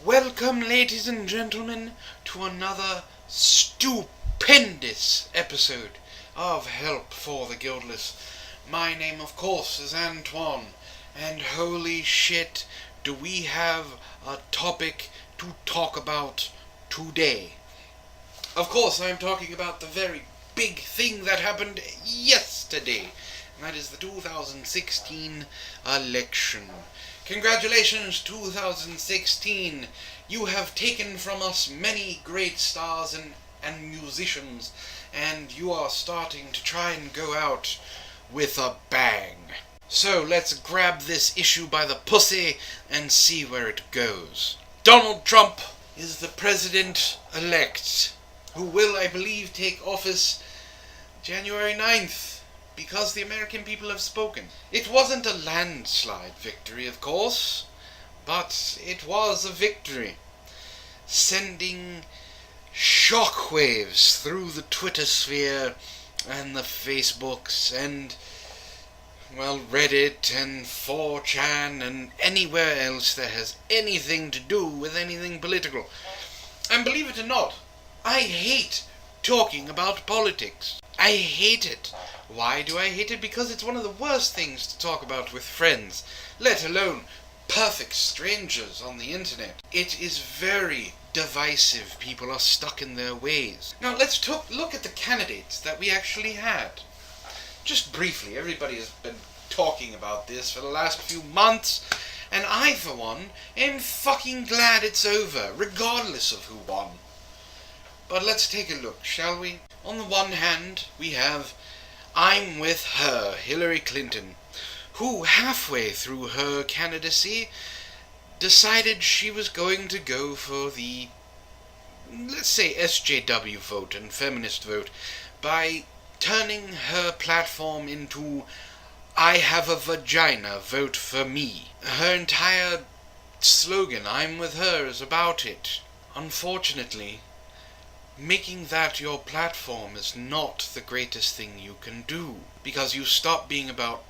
Welcome, ladies and gentlemen, to another stupendous episode of Help for the Guildless. My name, of course, is Antwon, and holy shit, do we have a topic to talk about today. Of course, I'm talking about the very big thing that happened yesterday, and that is the 2016 election. Congratulations, 2016! You have taken from us many great stars and musicians, and you are starting to try and go out with a bang. So let's grab this issue by the pussy and see where it goes. Donald Trump is the president-elect, who will, I believe, take office January 9th. Because the American people have spoken. It wasn't a landslide victory, of course, but it was a victory, sending shockwaves through the Twitter sphere and the Facebooks and, well, Reddit and 4chan and anywhere else that has anything to do with anything political. And believe it or not, I hate talking about politics. I hate it. Why do I hate it? Because it's one of the worst things to talk about with friends, let alone perfect strangers on the internet. It is very divisive. People are stuck in their ways. Now let's look at the candidates that we actually had. Just briefly, everybody has been talking about this for the last few months, and I, for one, am fucking glad it's over, regardless of who won. But let's take a look, shall we? On the one hand, we have I'm with her, Hillary Clinton, who halfway through her candidacy decided she was going to go for the, let's say, SJW vote and feminist vote by turning her platform into I have a vagina, vote for me. Her entire slogan, I'm with her, is about it. Unfortunately, making that your platform is not the greatest thing you can do, because you stop being about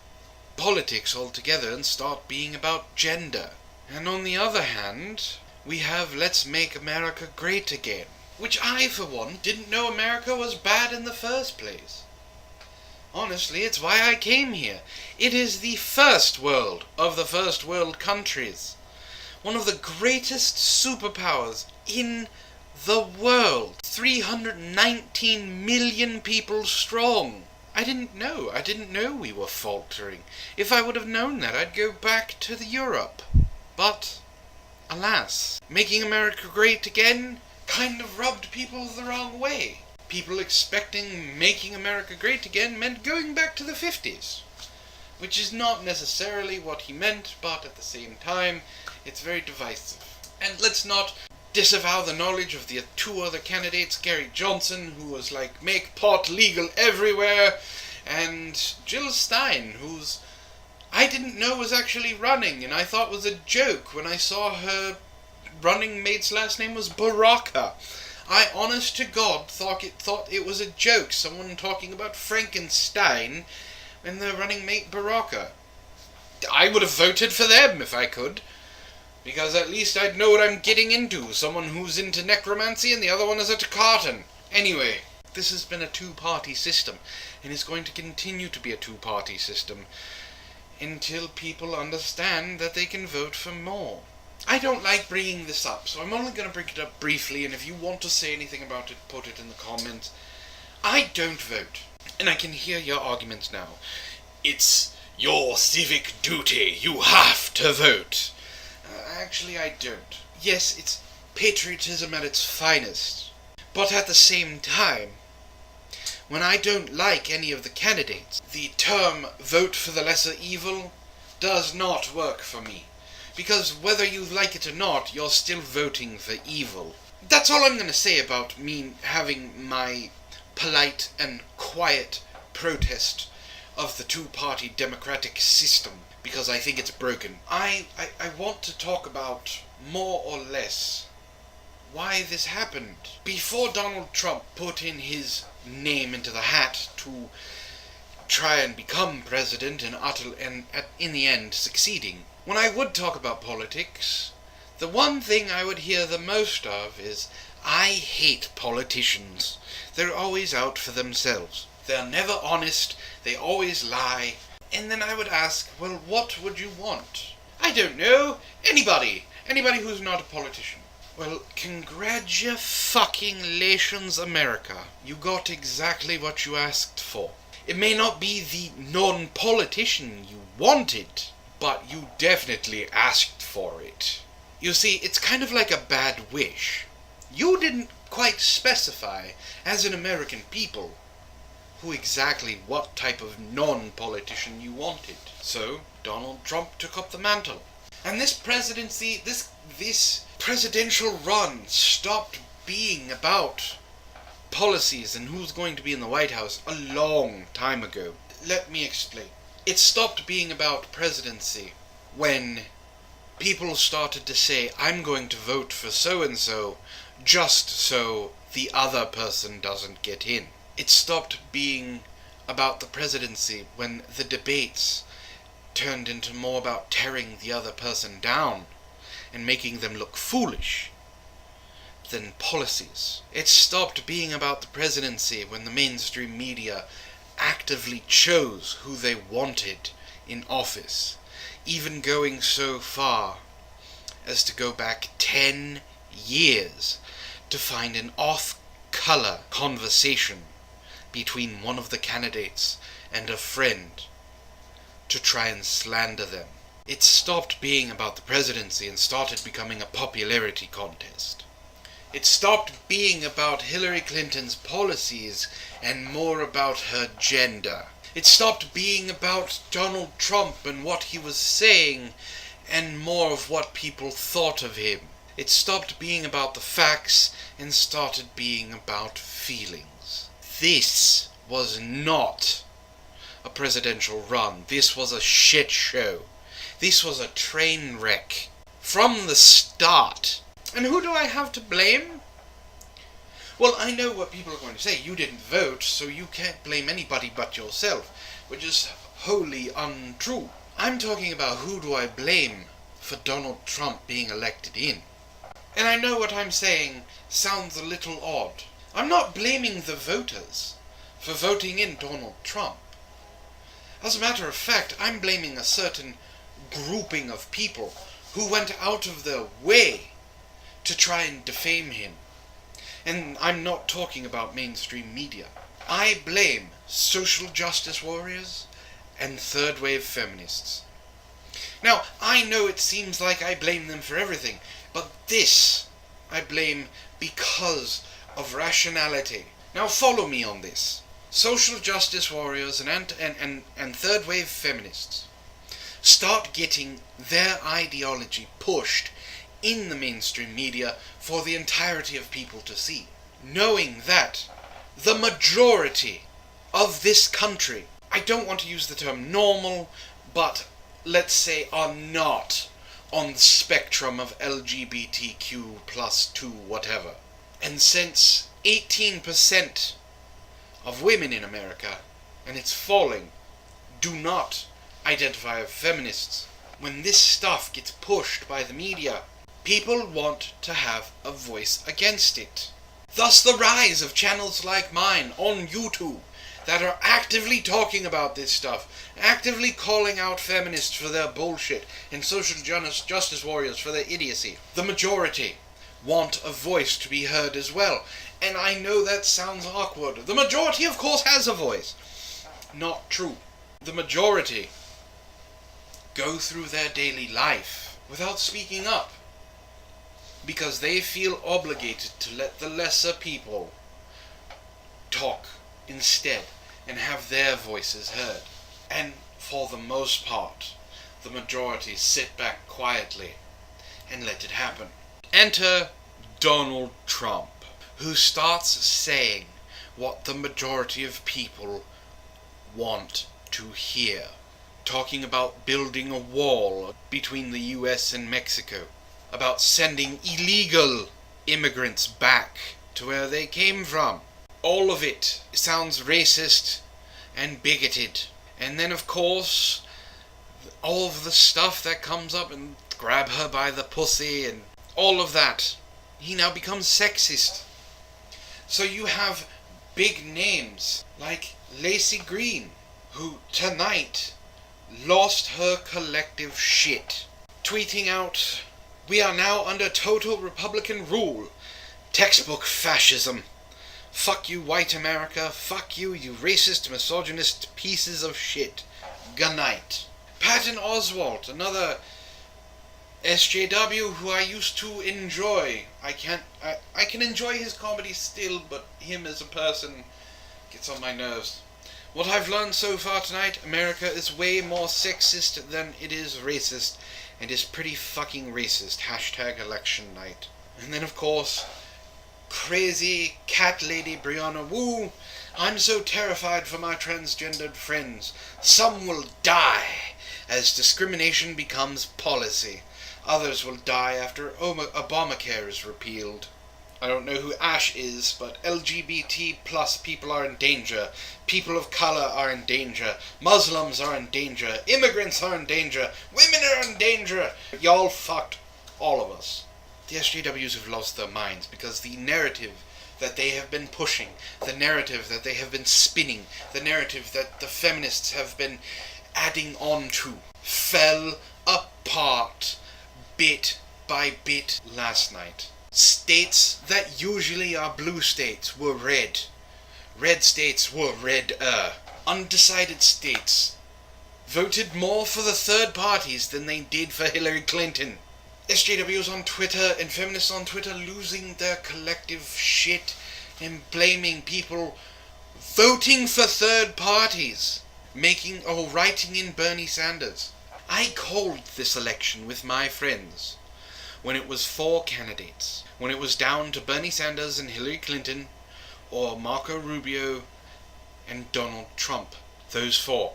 politics altogether and start being about gender. And on the other hand, we have Let's Make America Great Again, which I, for one, didn't know America was bad in the first place. Honestly, it's why I came here. It is the first world of the first world countries. One of the greatest superpowers in the world. 319 million people strong. I didn't know we were faltering. If I would have known that, I'd go back to Europe. But, alas, making America great again kind of rubbed people the wrong way. People expecting making America great again meant going back to the 50s. Which is not necessarily what he meant, but at the same time, it's very divisive. And let's not disavow the knowledge of the two other candidates, Gary Johnson, who was like, make pot legal everywhere, and Jill Stein, who's I didn't know was actually running, and I thought was a joke when I saw her running mate's last name was Baraka. I, honest to God, thought it was a joke, someone talking about Frankenstein and their running mate Baraka. I would have voted for them if I could, because at least I'd know what I'm getting into. Someone who's into necromancy and the other one is into carton. Anyway, this has been a two-party system, and it's going to continue to be a two-party system until people understand that they can vote for more. I don't like bringing this up, so I'm only going to bring it up briefly, and if you want to say anything about it, put it in the comments. I don't vote, and I can hear your arguments now. It's your civic duty. You have to vote. Actually, I don't. Yes, it's patriotism at its finest. But at the same time, when I don't like any of the candidates, the term vote for the lesser evil does not work for me. Because whether you like it or not, you're still voting for evil. That's all I'm going to say about me having my polite and quiet protest of the two-party democratic system, because I think it's broken. I want to talk about, more or less, why this happened. Before Donald Trump put in his name into the hat to try and become president and in the end succeeding, when I would talk about politics, The one thing I would hear the most of is, "I hate politicians. They're always out for themselves. They're never honest, they always lie." And then I would ask, well, what would you want? "I don't know. Anybody who's not a politician." Well, congratulations, America. You got exactly what you asked for. It may not be the non-politician you wanted, but you definitely asked for it. You see, it's kind of like a bad wish. You didn't quite specify, as an American people, what type of non-politician you wanted. So, Donald Trump took up the mantle. And this presidency, this presidential run stopped being about policies and who's going to be in the White House a long time ago. Let me explain. It stopped being about presidency when people started to say, "I'm going to vote for so-and-so just so the other person doesn't get in." It stopped being about the presidency when the debates turned into more about tearing the other person down and making them look foolish than policies. It stopped being about the presidency when the mainstream media actively chose who they wanted in office, even going so far as to go back 10 years to find an off-color conversation between one of the candidates and a friend to try and slander them. It stopped being about the presidency and started becoming a popularity contest. It stopped being about Hillary Clinton's policies and more about her gender. It stopped being about Donald Trump and what he was saying and more of what people thought of him. It stopped being about the facts and started being about feelings. This was not a presidential run. This was a shit show. This was a train wreck from the start. And who do I have to blame? Well, I know what people are going to say. You didn't vote, so you can't blame anybody but yourself, which is wholly untrue. I'm talking about who do I blame for Donald Trump being elected in. And I know what I'm saying sounds a little odd. I'm not blaming the voters for voting in Donald Trump. As a matter of fact, I'm blaming a certain grouping of people who went out of their way to try and defame him. And I'm not talking about mainstream media. I blame social justice warriors and third-wave feminists. Now, I know it seems like I blame them for everything, but this I blame because of rationality. Now follow me on this. Social justice warriors and third-wave feminists start getting their ideology pushed in the mainstream media for the entirety of people to see, knowing that the majority of this country, I don't want to use the term normal, but let's say are not on the spectrum of LGBTQ plus 2 whatever. And since 18% of women in America, and it's falling, do not identify as feminists, when this stuff gets pushed by the media, people want to have a voice against it. Thus the rise of channels like mine on YouTube that are actively talking about this stuff, actively calling out feminists for their bullshit and social justice warriors for their idiocy. The majority want a voice to be heard as well. And I know that sounds awkward. The majority, of course, has a voice. Not true. The majority go through their daily life without speaking up, because they feel obligated to let the lesser people talk instead and have their voices heard. And for the most part, the majority sit back quietly and let it happen. Enter Donald Trump, who starts saying what the majority of people want to hear. Talking about building a wall between the US and Mexico, about sending illegal immigrants back to where they came from. All of it sounds racist and bigoted. And then, of course, all of the stuff that comes up and grab her by the pussy and all of that, he now becomes sexist. So you have big names like Lacey Green, who tonight lost her collective shit, tweeting out, "We are now under total Republican rule. Textbook fascism. Fuck you, white America. Fuck you, you racist, misogynist pieces of shit. Good night." Patton Oswalt, another SJW who I used to enjoy. I can enjoy his comedy still, but him as a person gets on my nerves. What I've learned so far tonight, America is way more sexist than it is racist, and is pretty fucking racist. Hashtag election night. And then of course, crazy cat lady Brianna Wu. "I'm so terrified for my transgendered friends. Some will die as discrimination becomes policy. Others will die after Obamacare is repealed." I don't know who Ash is, but LGBT plus people are in danger. People of color are in danger. Muslims are in danger. Immigrants are in danger. Women are in danger. Y'all fucked all of us. The SJWs have lost their minds because the narrative that they have been pushing, the narrative that they have been spinning, the narrative that the feminists have been adding on to, fell apart bit by bit last night. States that usually are blue states were red. Red states were redder. Undecided states voted more for the third parties than they did for Hillary Clinton. SJWs on Twitter and feminists on Twitter losing their collective shit and blaming people voting for third parties, writing in Bernie Sanders. I called this election with my friends when it was 4 candidates, when it was down to Bernie Sanders and Hillary Clinton, or Marco Rubio and Donald Trump. Those 4.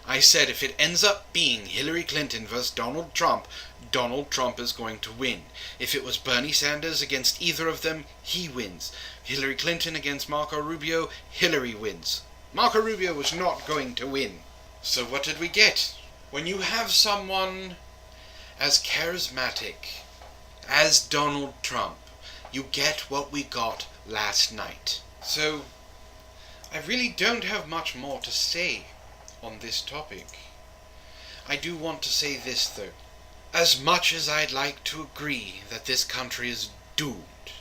I said if it ends up being Hillary Clinton versus Donald Trump is going to win. If it was Bernie Sanders against either of them, he wins. Hillary Clinton against Marco Rubio, Hillary wins. Marco Rubio was not going to win. So what did we get? When you have someone as charismatic as Donald Trump, you get what we got last night. So, I really don't have much more to say on this topic. I do want to say this though. As much as I'd like to agree that this country is doomed,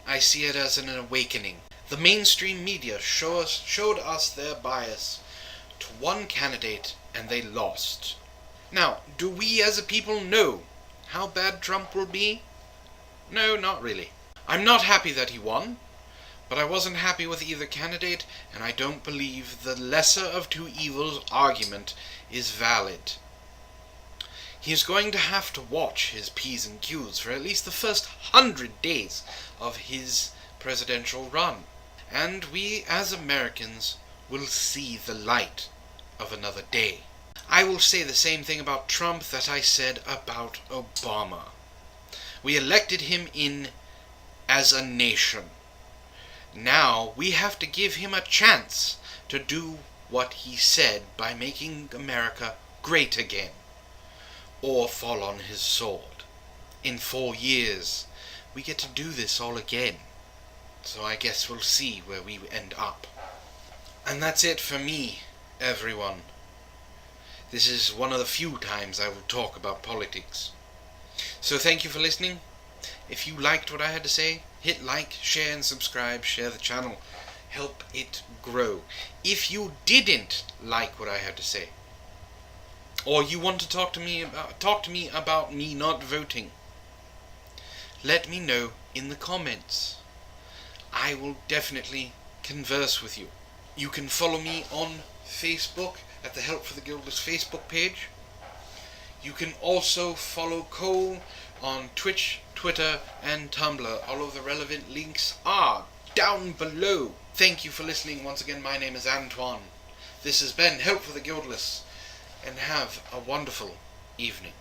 I see it as an awakening. The mainstream media showed us their bias to one candidate and they lost. Now, do we as a people know how bad Trump will be? No, not really. I'm not happy that he won, but I wasn't happy with either candidate, and I don't believe the lesser of two evils argument is valid. He's going to have to watch his P's and Q's for at least the first 100 days of his presidential run, and we as Americans will see the light of another day. I will say the same thing about Trump that I said about Obama. We elected him in as a nation. Now we have to give him a chance to do what he said by making America great again, or fall on his sword. In 4 years, we get to do this all again. So I guess we'll see where we end up. And that's it for me, everyone. This is one of the few times I will talk about politics. So thank you for listening. If you liked what I had to say, hit like, share and subscribe, share the channel. Help it grow. If you didn't like what I had to say, or you want to talk to me about me not voting, let me know in the comments. I will definitely converse with you. You can follow me on Facebook at the Help for the Guildless Facebook page. You can also follow Cole on Twitch, Twitter and Tumblr. All of the relevant links are down below. Thank you for listening. Once again, my name is Antwon. This has been Help for the Guildless, and have a wonderful evening.